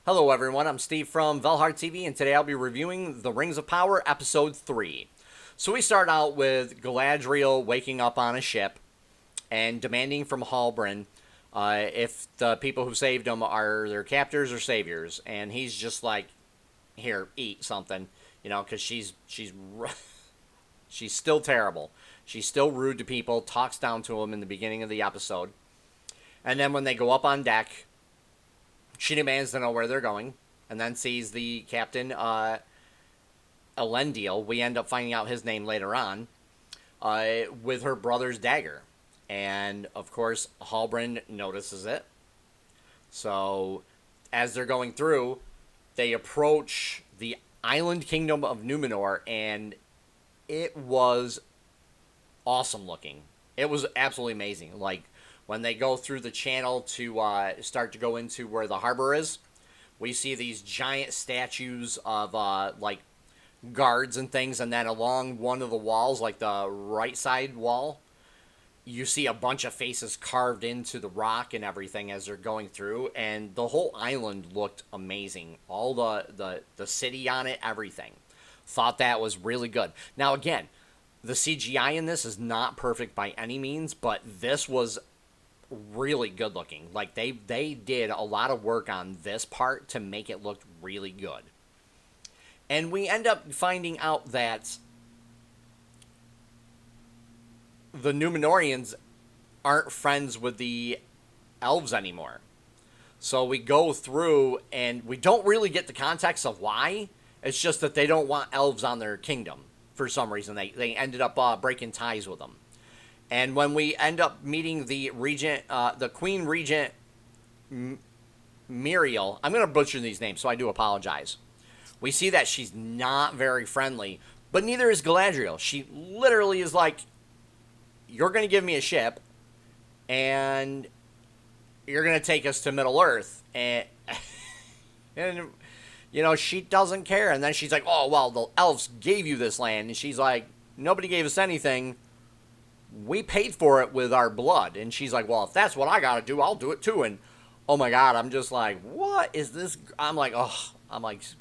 Hello everyone, I'm Steve from VALHARTV, and today I'll be reviewing The Rings of Power Episode 3. So we start out with Galadriel waking up on a ship and demanding from Halbrand if the people who saved him are their captors or saviors, and he's just like, here, eat something, because she's still terrible. She's still rude to people, talks down to them in the beginning of the episode, and then when they go up on deck, she demands to know where they're going, and then sees the captain, Elendil. We end up finding out his name later on, with her brother's dagger. And, of course, Halbrand notices it. So, as they're going through, they approach the island kingdom of Numenor, and it was awesome looking. It was absolutely amazing. Like, when they go through the channel to start to go into where the harbor is, we see these giant statues of, guards and things, and then along one of the walls, like the right side wall, you see a bunch of faces carved into the rock and everything as they're going through, and the whole island looked amazing. All the city on it, everything. Thought that was really good. Now, again, the CGI in this is not perfect by any means, but this was really good looking. Like, they did a lot of work on this part to make it look really good. And we end up finding out that the Numenorians aren't friends with the elves anymore. So we go through, and we don't really get the context of why. It's just that they don't want elves on their kingdom for some reason. They ended up breaking ties with them. And when we end up meeting the regent, the Queen Regent Muriel, I'm going to butcher these names, so I do apologize. We see that she's not very friendly, but neither is Galadriel. She literally is like, you're going to give me a ship, and you're going to take us to Middle-earth. And, she doesn't care. And then she's like, oh, well, the elves gave you this land. And she's like, nobody gave us anything. We paid for it with our blood. And she's like, well, if that's what I got to do, I'll do it too. And, oh my God, I'm just like, what is this? I'm like,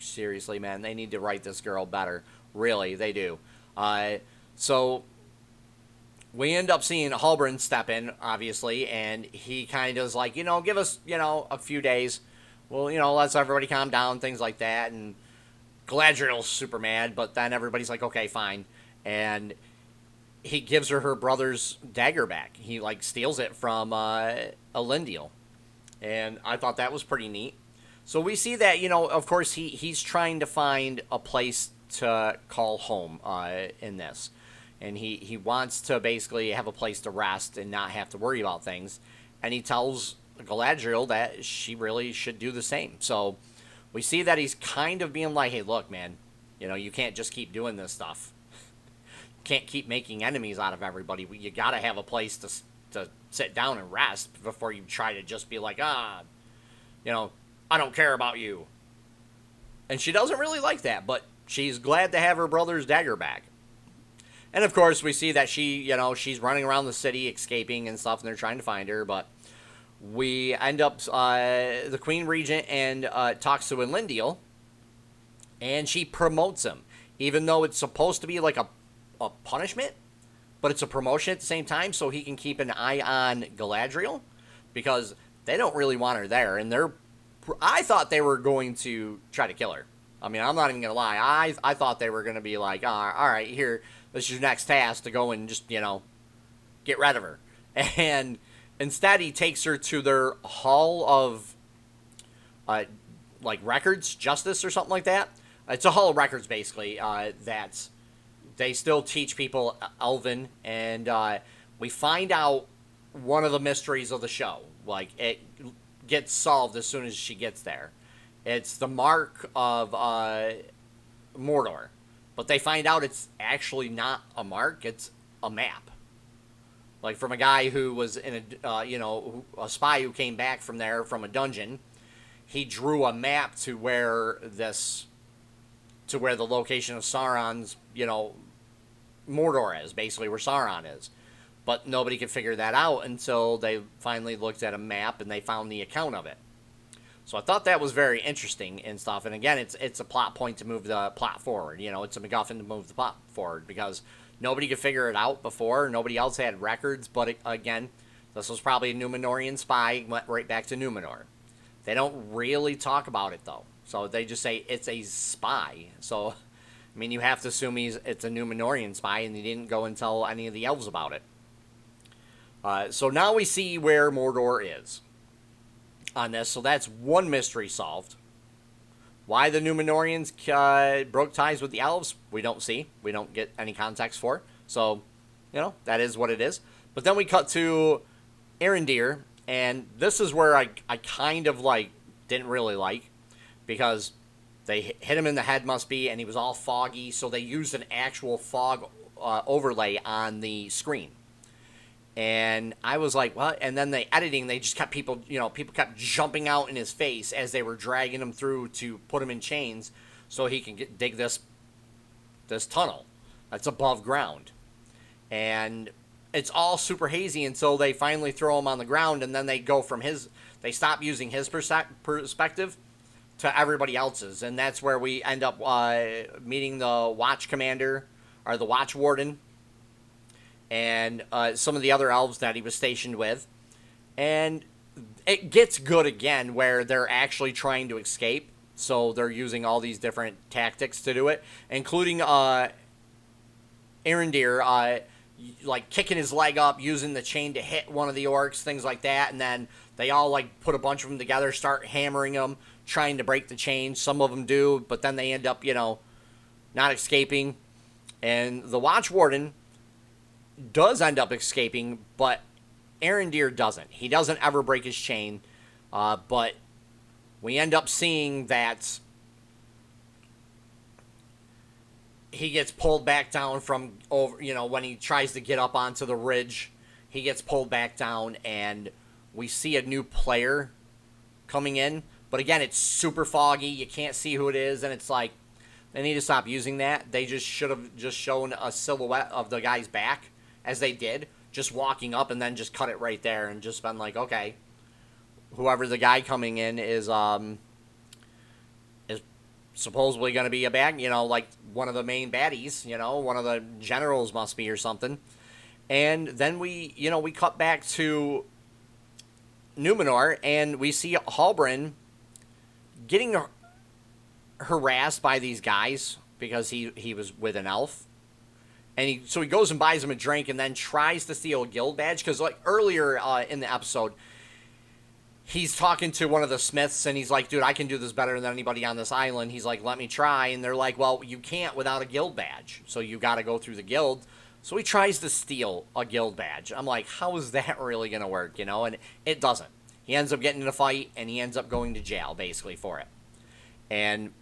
seriously, man, they need to write this girl better. Really, they do. So we end up seeing Halbrand step in, obviously, and he kind of is like, give us, a few days. Well, let's everybody calm down, things like that. And Galadriel's super mad, but then everybody's like, okay, fine. And he gives her brother's dagger back. He, steals it from Elendil. And I thought that was pretty neat. So we see that, of course, he's trying to find a place to call home in this. And he wants to basically have a place to rest and not have to worry about things. And he tells Galadriel that she really should do the same. So we see that he's kind of being like, hey, look, man, you can't just keep doing this stuff. Can't keep making enemies out of everybody. You got to have a place to sit down and rest before you try to just be like, I don't care about you. And she doesn't really like that, but she's glad to have her brother's dagger back. And of course, we see that she's running around the city escaping and stuff, and they're trying to find her, but we end up, the Queen Regent and talks to Elendil, and she promotes him, even though it's supposed to be like a punishment, but it's a promotion at the same time, so he can keep an eye on Galadriel, because they don't really want her there, and I thought they were going to try to kill her. I mean, I'm not even going to lie. I thought they were going to be like, all right, here, this is your next task to go and just, get rid of her. And instead, he takes her to their Hall of, Records, Justice or something like that. It's a Hall of Records, basically, that they still teach people Elven, and we find out one of the mysteries of the show. It gets solved as soon as she gets there. It's the mark of Mordor, but they find out it's actually not a mark; it's a map. From a guy who was in a spy who came back from there from a dungeon. He drew a map to where the location of Sauron's, Mordor is, basically where Sauron is. But nobody could figure that out until they finally looked at a map and they found the account of it. So I thought that was very interesting and stuff. And again, it's a plot point to move the plot forward. You know, it's a MacGuffin to move the plot forward because nobody could figure it out before. Nobody else had records. But again, this was probably a Numenorian spy. Went right back to Numenor. They don't really talk about it though. So they just say it's a spy. So, I mean, you have to assume it's a Numenorian spy, and they didn't go and tell any of the elves about it. So now we see where Mordor is on this. So that's one mystery solved. Why the Numenorians broke ties with the elves, we don't see. We don't get any context for. So, you know, that is what it is. But then we cut to Arondir, and this is where I kind of, like, didn't really like, because they hit him in the head, must be, and he was all foggy, so they used an actual fog overlay on the screen. And I was like, what? And then the editing, they just kept people kept jumping out in his face as they were dragging him through to put him in chains so he can dig this tunnel that's above ground. And it's all super hazy until they finally throw him on the ground, and then they go from they stop using his perspective to everybody else's. And that's where we end up meeting the watch commander, or the watch warden, and some of the other elves that he was stationed with. And it gets good again where they're actually trying to escape. So they're using all these different tactics to do it, including Arondir, like kicking his leg up, using the chain to hit one of the orcs, things like that. And then they all like put a bunch of them together, start hammering them, trying to break the chain. Some of them do, but then they end up, not escaping. And the watch warden does end up escaping, but Arondir doesn't. He doesn't ever break his chain, but we end up seeing that he gets pulled back down from over, when he tries to get up onto the ridge, he gets pulled back down, and we see a new player coming in. But again, it's super foggy. You can't see who it is, and it's like, they need to stop using that. They just should have just shown a silhouette of the guy's back, as they did, just walking up, and then just cut it right there and just been like, okay, whoever the guy coming in is supposedly going to be a bad, like one of the main baddies, one of the generals must be or something. And then we cut back to Numenor, and we see Halbrand getting harassed by these guys because he was with an elf. And so he goes and buys him a drink and then tries to steal a guild badge. Because like earlier in the episode, he's talking to one of the smiths, and he's like, dude, I can do this better than anybody on this island. He's like, let me try. And they're like, well, you can't without a guild badge. So you got to go through the guild. So he tries to steal a guild badge. I'm like, how is that really going to work, And it doesn't. He ends up getting in a fight, and he ends up going to jail, basically, for it. And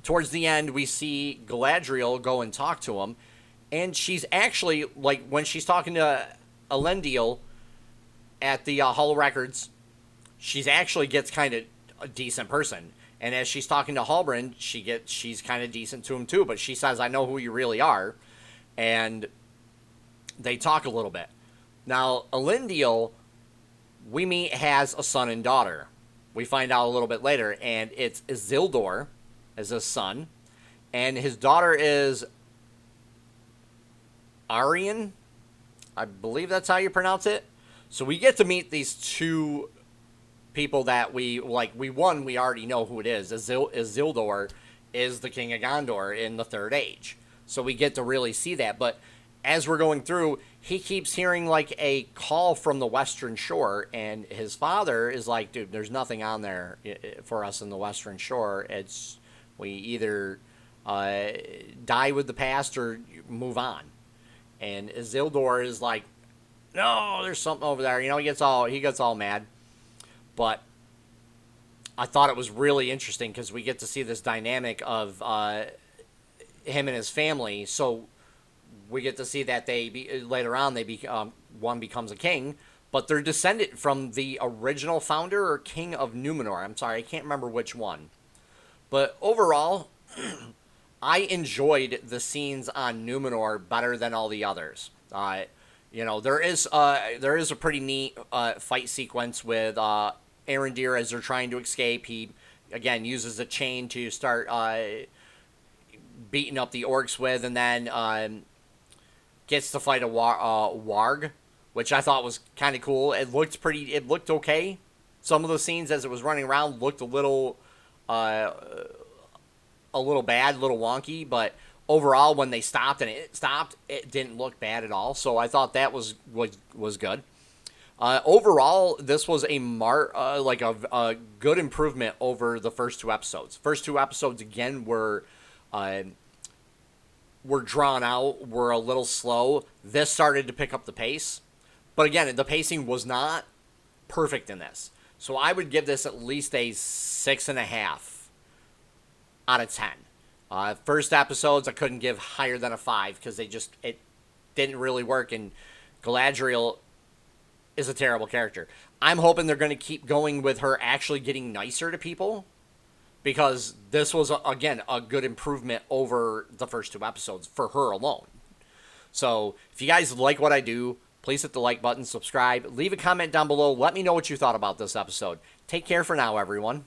towards the end, we see Galadriel go and talk to him. And she's actually, like, when she's talking to Elendil at the Hall of Records, she's actually gets kind of a decent person. And as she's talking to Halbrand, she's kind of decent to him too. But she says, I know who you really are. And they talk a little bit. Now, Elendil, we meet, has a son and daughter. We find out a little bit later. And it's Isildur as his son. And his daughter is Arian, I believe that's how you pronounce it. So we get to meet these two people that we already know who it is. Isildur is the king of Gondor in the Third Age. So we get to really see that. But as we're going through, he keeps hearing like a call from the Western Shore, and his father is like, dude, there's nothing on there for us in the Western Shore. We either die with the past or move on. And Isildur is like, no, there's something over there. He gets all mad. But I thought it was really interesting because we get to see this dynamic of him and his family. So we get to see that later on one becomes a king, but they're descended from the original founder or king of Numenor. I'm sorry, I can't remember which one. But overall, I enjoyed the scenes on Numenor better than all the others. There is a pretty neat fight sequence with Arondir as they're trying to escape. He, again, uses a chain to start beating up the orcs with, and then gets to fight a warg, which I thought was kind of cool. It looked okay. Some of the scenes as it was running around looked a little bad, a little wonky, but overall, when they stopped and it didn't look bad at all. So I thought that was good. Overall, this was a good improvement over the first two episodes. First two episodes again were drawn out, were a little slow. This started to pick up the pace, but again, the pacing was not perfect in this. So I would give this at least a 6.5 out of 10. First episodes I couldn't give higher than a 5 because it didn't really work, and Galadriel is a terrible character. I'm hoping they're going to keep going with her actually getting nicer to people, because this was, again, a good improvement over the first two episodes for her alone. So if you guys like what I do, please hit the like button, subscribe, leave a comment down below. Let me know what you thought about this episode. Take care for now, everyone.